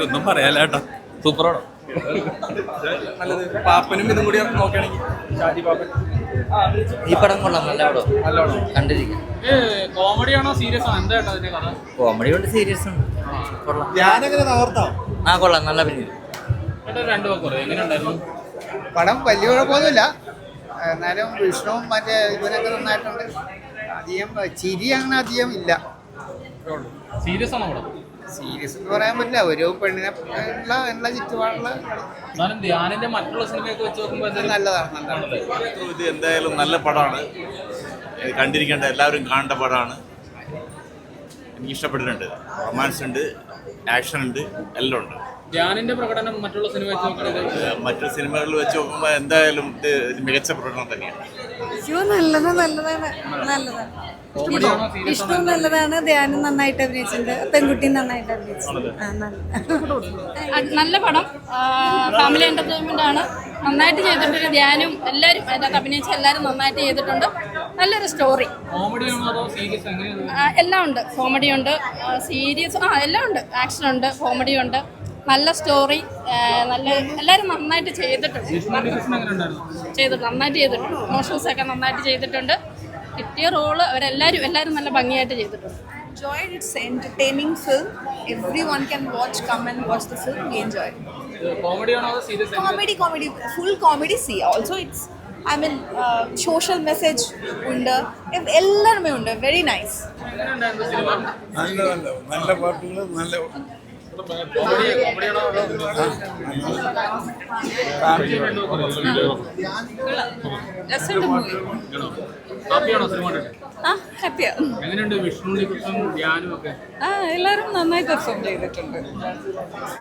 ഒന്നും പറയാല്ല കേട്ടോ, സൂപ്പറാണോ? നല്ലത്. പാപ്പനും ഇതും കൂടി നോക്കുകയാണെങ്കിൽ ഷാജി പാപ്പൻ ഈ പടം കൊള്ളാം, നല്ല പടം, നല്ലോണം കണ്ടിരിക്കാം. കോമഡിയാണോ സീരിയസ് ആണോ, എന്താ അതിന്റെ കഥ? കോമഡി കൊണ്ട് സീരിയസ് ഉണ്ട്, കൊള്ളാം. ഞാനെങ്ങനെ തകർത്താം. ആ കൊള്ളാം, നല്ല അഭിനയം. രണ്ടു വാക്ക് പറയും, എങ്ങനെയുണ്ടായിരുന്നു പടം? വലിയ കുഴപ്പമൊന്നുമില്ല, എന്നാലും വിഷ്ണുവും മറ്റേ ഇവരൊക്കെ നന്നായിട്ടുണ്ട്. അധികം ചിരി അങ്ങനെ അധികം ഇല്ല. സീരിയസ് ആണോ പടം? സീരിയസ് എന്ന് പറയാൻ പറ്റില്ല, ഒരു പെണ്ണിനെ ഉള്ള ചുറ്റുപാടുള്ള എന്നാലും ധ്യാനിന്റെ മറ്റുള്ള സിനിമയൊക്കെ വെച്ച് നോക്കുമ്പോൾ നല്ലതാണ്, നല്ലതാണ്. ഇത് എന്തായാലും നല്ല പടമാണ്, കണ്ടിരിക്കേണ്ട എല്ലാവരും കാണേണ്ട പടമാണ്. എനിക്ക് ഇഷ്ടപ്പെട്ടിട്ടുണ്ട്. റൊമാൻസ് ഉണ്ട്, ആക്ഷൻ ഉണ്ട്, എല്ലാം ഉണ്ട്. ധ്യാനിന്റെ പ്രകടനം മറ്റുള്ള സിനിമ വെച്ച് നോക്കുകയാണെങ്കിൽ മറ്റു സിനിമകളിൽ വെച്ച് നോക്കുമ്പോൾ എന്തായാലും ഇത് മികച്ച പ്രകടനം തന്നെയാണ്. വിഷ്ണു നല്ലതാണ്, ധ്യാനം നന്നായിട്ട് അഭിനയിച്ചിട്ടുണ്ട്, പെൺകുട്ടി നന്നായിട്ട് അഭിനയിച്ചിട്ടുണ്ട്. നല്ല പടം, ഫാമിലി എന്റർടൈൻമെന്റ് ആണ്, നന്നായിട്ട് ചെയ്തിട്ടുണ്ട്. ധ്യാനും എല്ലാവരും അതിനകത്ത് അഭിനയിച്ച എല്ലാവരും നന്നായിട്ട് ചെയ്തിട്ടുണ്ട്. നല്ലൊരു സ്റ്റോറി. എല്ലാം ഉണ്ട്, കോമഡി ഉണ്ട്, സീരിയസ് എല്ലാം ഉണ്ട്, ആക്ഷൻ ഉണ്ട്, കോമഡി ഉണ്ട്, നല്ല സ്റ്റോറി, നല്ല എല്ലാവരും നന്നായിട്ട് ചെയ്തിട്ടുണ്ട്. നന്നായിട്ട് ചെയ്തിട്ടുണ്ട്. ഇമോഷൻസ് ഒക്കെ നന്നായിട്ട് ചെയ്തിട്ടുണ്ട്. കിട്ടിയ റോള് എല്ലാവരും നല്ല ഭംഗിയായിട്ട് ചെയ്തിട്ടുണ്ട്. Enjoyed. It's an entertaining film. Everyone can come and watch the film. We enjoy. Comedy, full comedy. See, also it's, social message ഉണ്ട്, എല്ലാരുമേ ഉണ്ട്. Very nice. നല്ല പാട്ടുകൾ, നല്ല എല്ലാരും നന്നായി പെർഫോം ചെയ്തിട്ടുണ്ട്.